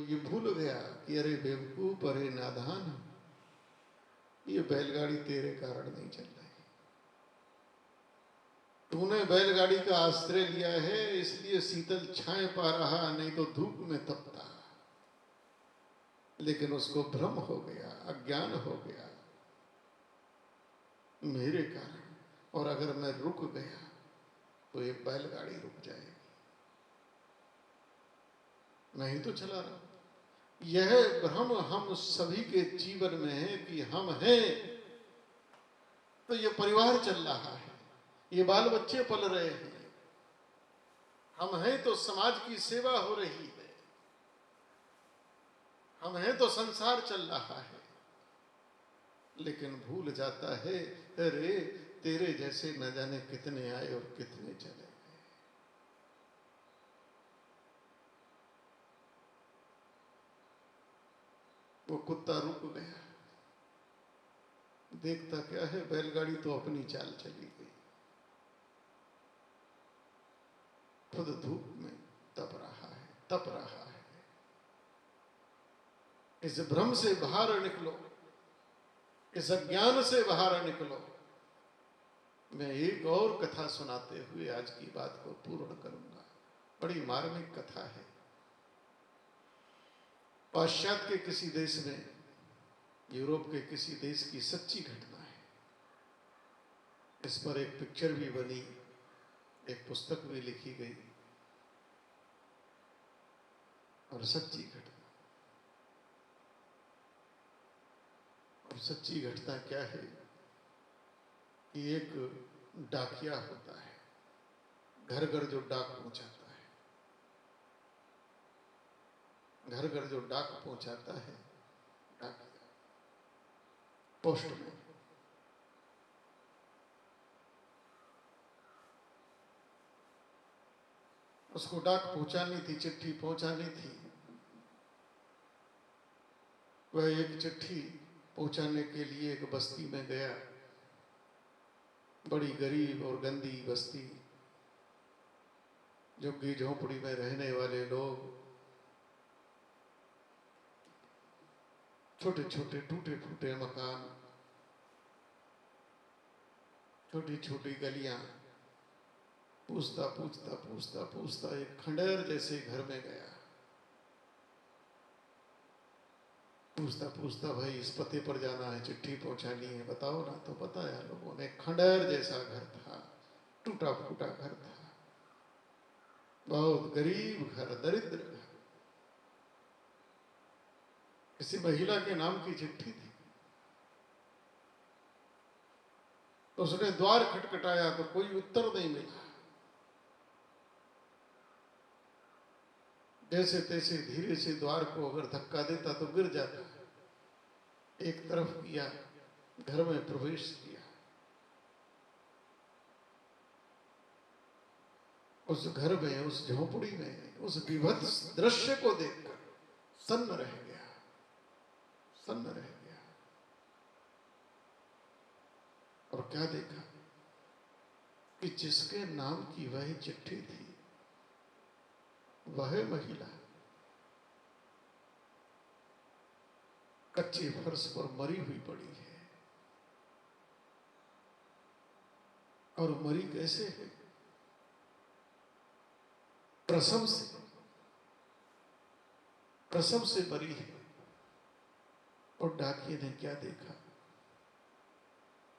ये भूल गया कि अरे बेवकूफ, अरे नादान, ये बैलगाड़ी तेरे कारण नहीं चल रही। तूने बैलगाड़ी का आश्रय लिया है, इसलिए शीतल छाए पा रहा, नहीं तो धूप में तपता। लेकिन उसको भ्रम हो गया, अज्ञान हो गया मेरे कारण। और अगर मैं रुक गया तो ये बैलगाड़ी रुक जाएगी, नहीं तो चला रहा। यह भ्रम हम सभी के जीवन में है कि हम हैं तो ये परिवार चल रहा है, ये बाल बच्चे पल रहे हैं, हम हैं तो समाज की सेवा हो रही है, हम हैं तो संसार चल रहा है। लेकिन भूल जाता है अरे तेरे जैसे न जाने कितने आए और कितने चले गए। वो कुत्ता रुक गया, देखता क्या है, बैलगाड़ी तो अपनी चाल चली गई, खुद धूप में तप रहा है, तप रहा है। इस भ्रम से बाहर निकलो, इस अज्ञान से बाहर निकलो। मैं एक और कथा सुनाते हुए आज की बात को पूर्ण करूंगा। बड़ी मार्मिक कथा है। पाश्चात्य के किसी देश में, यूरोप के किसी देश की सच्ची घटना है। इस पर एक पिक्चर भी बनी, एक पुस्तक भी लिखी गई, और सच्ची घटना। और सच्ची घटना क्या है कि एक डाकिया होता है, घर घर जो डाक पहुंचाता है, घर घर जो डाक पहुंचाता है, डाकिया, पोस्टमैन। उसको डाक पहुंचानी थी, चिट्ठी पहुंचानी थी। वह एक चिट्ठी पहुंचाने के लिए एक बस्ती में गया, बड़ी गरीब और गंदी बस्ती, झुग्गी झोंपड़ी में रहने वाले लोग, छोटे छोटे टूटे फूटे मकान, छोटी छोटी गलियां। पूछता पूछता पूछता पूछता एक खंडेर जैसे घर में गया। पूछता पूछता भाई इस पते पर जाना है, चिट्ठी पहुंचानी है, बताओ ना। तो बताया लोगों ने, खंडेर जैसा घर था, टूटा फूटा घर था, बहुत गरीब घर, दरिद्र घर। किसी महिला के नाम की चिट्ठी थी। तो उसने द्वार खटखटाया तो कोई उत्तर नहीं मिला। जैसे तैसे धीरे से द्वार को अगर धक्का देता तो गिर जाता, एक तरफ किया, घर में प्रवेश किया। उस घर में, उस झोपड़ी में, उस विभत्स दृश्य को देखकर सन्न रह गया, सन्न रह गया। और क्या देखा कि जिसके नाम की वह चिट्ठी थी, वह महिला कच्चे फर्श पर मरी हुई पड़ी है। और मरी कैसे है? प्रसव से, प्रसव से मरी है। और डाकिये ने क्या देखा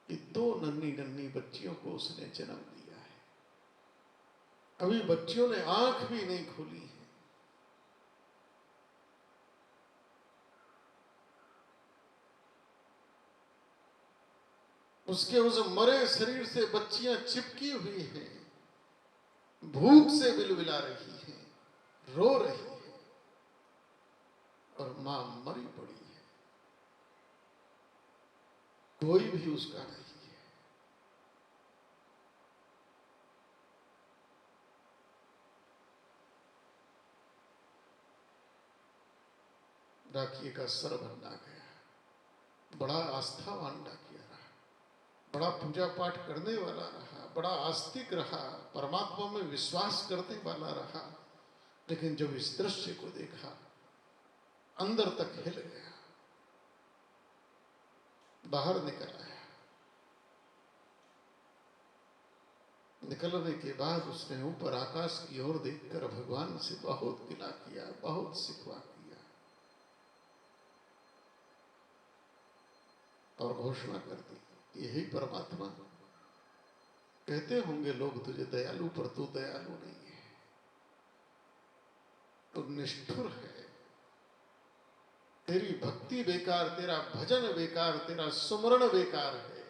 कि दो नन्ही नन्ही बच्चियों को उसने जन्म दिया है। अभी बच्चियों ने आंख भी नहीं खोली है। उसके उस मरे शरीर से बच्चियां चिपकी हुई हैं, भूख से बिलबिला रही हैं, रो रही है, और मां मरी पड़ी है, कोई भी उसका नहीं है। डाकिये का सर भन्ना गया। बड़ा आस्थावान डाकिया रहा, बड़ा पूजा पाठ करने वाला रहा, बड़ा आस्तिक रहा, परमात्मा में विश्वास करने वाला रहा। लेकिन जब इस दृश्य को देखा अंदर तक हिल गया, बाहर निकल आया। निकलने के बाद उसने ऊपर आकाश की ओर देखकर भगवान से बहुत गिला किया, बहुत सिकवा किया और घोषणा कर दी, यही परमात्मा। कहते होंगे लोग तुझे दयालु, पर तू दयालु नहीं है, तो निष्ठुर है। तेरी भक्ति बेकार, तेरा भजन बेकार, तेरा सुमरण बेकार है,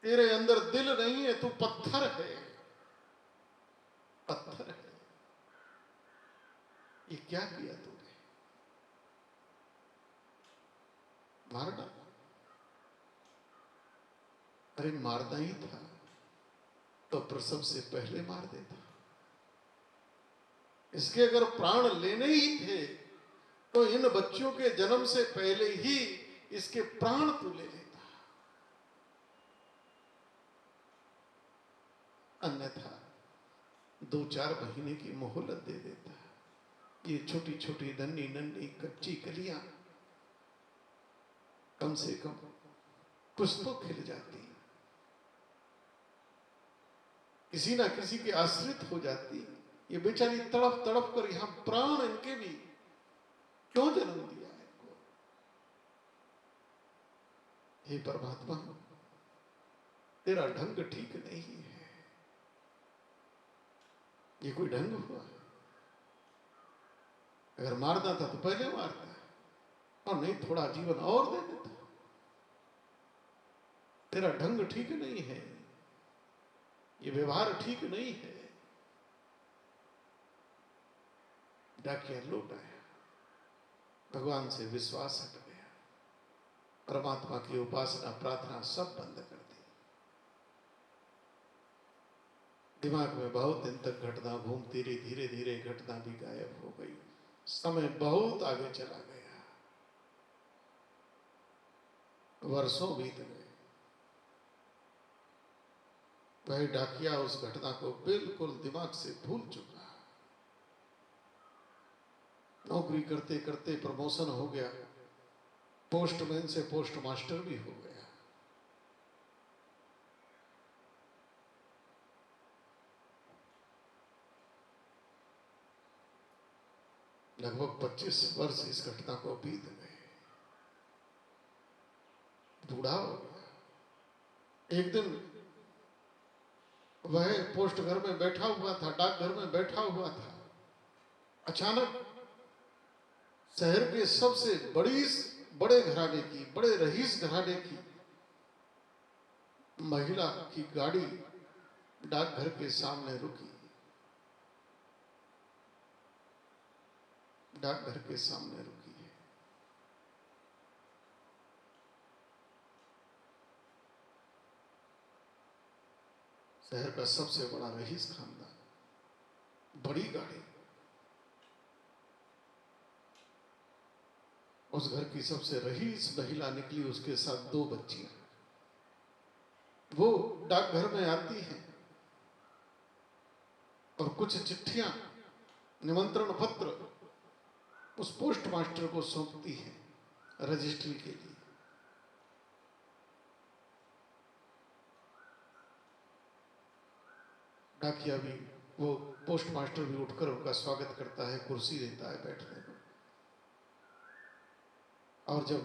तेरे अंदर दिल नहीं है, तू पत्थर है, पत्थर है। ये क्या किया तूने? मार डाला। अरे मारना ही था तो प्रसव से पहले मार देता। इसके अगर प्राण लेने ही थे तो इन बच्चों के जन्म से पहले ही इसके प्राण तू ले लेता, अन्यथा 2-4 महीने की मोहलत दे देता। ये छोटी छोटी नन्ही नन्ही कच्ची कलियां कम से कम कुछ तो खिल जाती, किसी ना किसी के आश्रित हो जाती। ये बेचारी तड़प तड़प कर यहां प्राण इनके भी क्यों जन्म दिया इनको? हे परमात्मा, तेरा ढंग ठीक नहीं है। ये कोई ढंग हुआ? अगर मारना था तो पहले मारता, और नहीं थोड़ा जीवन और दे देता। तेरा ढंग ठीक नहीं है, ये व्यवहार ठीक नहीं है। डाकिया लौट आया, भगवान से विश्वास हट गया, परमात्मा की उपासना प्रार्थना सब बंद कर दी। दिमाग में बहुत दिन तक घटना घूमती रही, धीरे धीरे घटना भी गायब हो गई। समय बहुत आगे चला गया, वर्षों बीत गए। वह डाकिया उस घटना को बिल्कुल दिमाग से भूल चुका। नौकरी करते करते प्रमोशन हो गया, पोस्टमैन से पोस्ट मास्टर भी हो गया। लगभग 25 वर्ष इस घटना को बीत गए, बूढ़ा हो गया। एक दिन वह पोस्ट घर में बैठा हुआ था, डाकघर में बैठा हुआ था। अचानक शहर के सबसे बड़े घराने की, बड़े रईस घराने की महिला की गाड़ी डाकघर के सामने रुकी। डाकघर के सामने रुकी है। शहर का सबसे बड़ा रईस खानदान, बड़ी गाड़ी। उस घर की सबसे रईस महिला निकली, उसके साथ 2 बच्चियां। वो डाकघर में आती हैं और कुछ चिट्ठियां, निमंत्रण पत्र उस पोस्ट मास्टर को सौंपती है रजिस्ट्री के लिए। डाकिया भी, वो पोस्ट मास्टर भी उठकर उनका स्वागत करता है, कुर्सी देता है बैठने को। और जब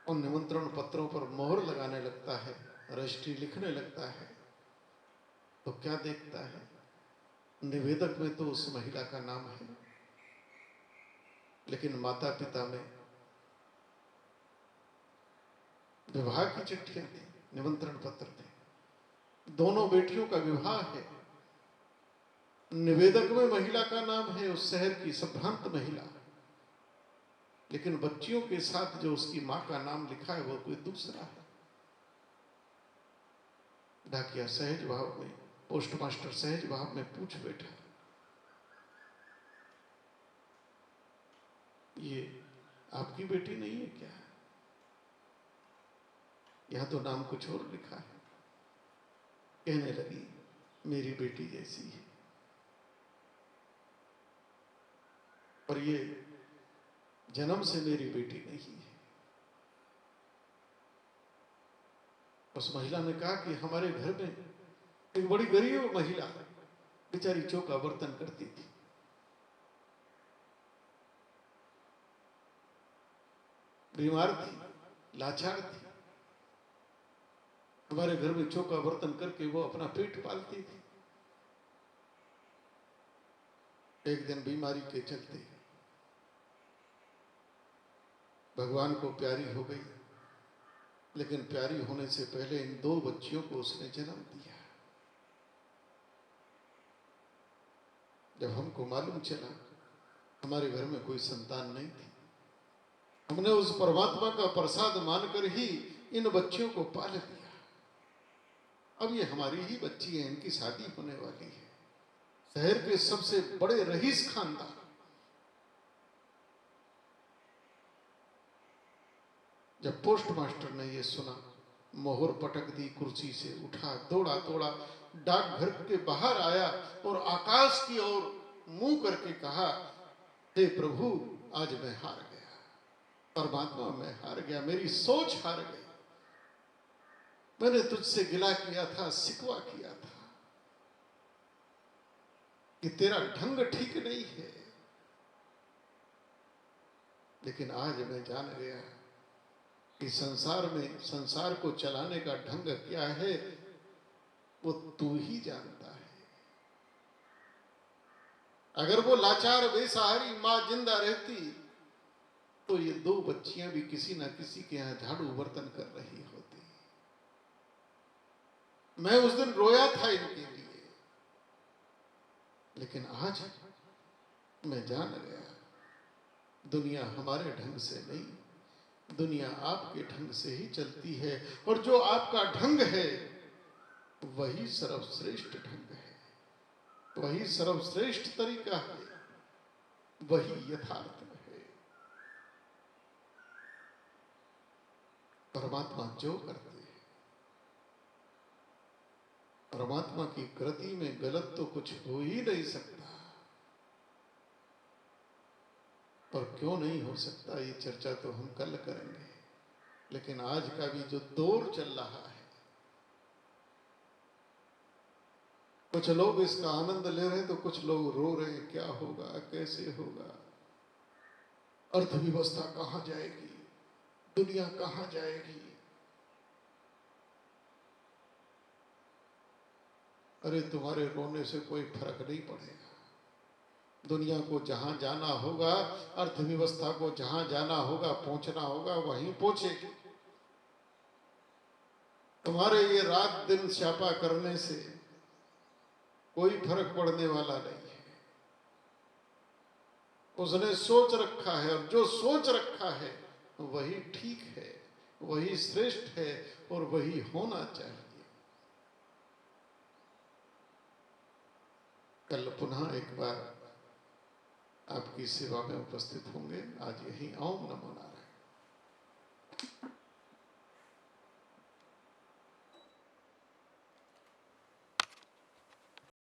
उन निमंत्रण पत्रों पर मोहर लगाने लगता है, रजिस्ट्री लिखने लगता है, तो क्या देखता है? निवेदक में तो उस महिला का नाम है, लेकिन माता पिता में विवाह की चिट्ठियां थी, निमंत्रण पत्र थे। दोनों बेटियों का विवाह है। निवेदक में महिला का नाम है उस शहर की संभ्रांत महिला, लेकिन बच्चियों के साथ जो उसकी मां का नाम लिखा है वो कोई दूसरा है। डाकिया सहज भाव में, पोस्ट मास्टर सहज भाव में पूछ बैठा, ये आपकी बेटी नहीं है क्या? यहां तो नाम कुछ और लिखा है। कहने लगी, मेरी बेटी जैसी है, पर ये जन्म से मेरी बेटी नहीं है। उस महिला ने कहा कि हमारे घर में एक बड़ी गरीब महिला बेचारी चौका बर्तन करती थी, बीमार थी, लाचार थी। हमारे घर में चौका बर्तन करके वो अपना पेट पालती थी। एक दिन बीमारी के चलते भगवान को प्यारी हो गई, लेकिन प्यारी होने से पहले इन 2 बच्चियों को उसने जन्म दिया। जब हमको मालूम चला, हमारे घर में कोई संतान नहीं थी, हमने उस परमात्मा का प्रसाद मानकर ही इन बच्चियों को पाल लिया। अब ये हमारी ही बच्ची है, इनकी शादी होने वाली है। शहर के सबसे बड़े रईस खानदान, जब पोस्ट मास्टर ने ये सुना, मोहर पटक दी, कुर्सी से उठा, दौड़ा दौड़ा डाकघर के बाहर आया और आकाश की ओर मुंह करके कहा, हे प्रभु, आज मैं हार गया। परमात्मा, मैं हार गया, मेरी सोच हार गई। मैंने तुझसे गिला किया था, सिकवा किया था कि तेरा ढंग ठीक नहीं है, लेकिन आज मैं जान गया कि संसार को चलाने का ढंग क्या है, वो तू ही जानता है। अगर वो लाचार बेसहारी मां जिंदा रहती तो ये 2 बच्चियां भी किसी ना किसी के यहां झाड़ू बर्तन कर रही होती। मैं उस दिन रोया था इनके लिए, लेकिन आज मैं जान गया, दुनिया हमारे ढंग से नहीं, दुनिया आपके ढंग से ही चलती है। और जो आपका ढंग है वही सर्वश्रेष्ठ ढंग है, वही सर्वश्रेष्ठ तरीका है, वही यथार्थ है। परमात्मा जो करते हैं, परमात्मा की कृति में गलत तो कुछ हो ही नहीं सकता। और क्यों नहीं हो सकता, ये चर्चा तो हम कल करेंगे। लेकिन आज का भी जो दौर चल रहा है, कुछ लोग इसका आनंद ले रहे हैं तो कुछ लोग रो रहे हैं, क्या होगा, कैसे होगा, अर्थव्यवस्था कहां जाएगी, दुनिया कहां जाएगी। अरे तुम्हारे रोने से कोई फर्क नहीं पड़ेगा। दुनिया को जहां जाना होगा, अर्थव्यवस्था को जहां जाना होगा, पहुंचना होगा, वहीं पहुंचेगी। तुम्हारे ये रात दिन छापा करने से कोई फर्क पड़ने वाला नहीं है। उसने सोच रखा है, और जो सोच रखा है वही ठीक है, वही श्रेष्ठ है, और वही होना चाहिए। कल पुनः एक बार आपकी सेवा में उपस्थित होंगे। आज यही ओम नमो नारायण।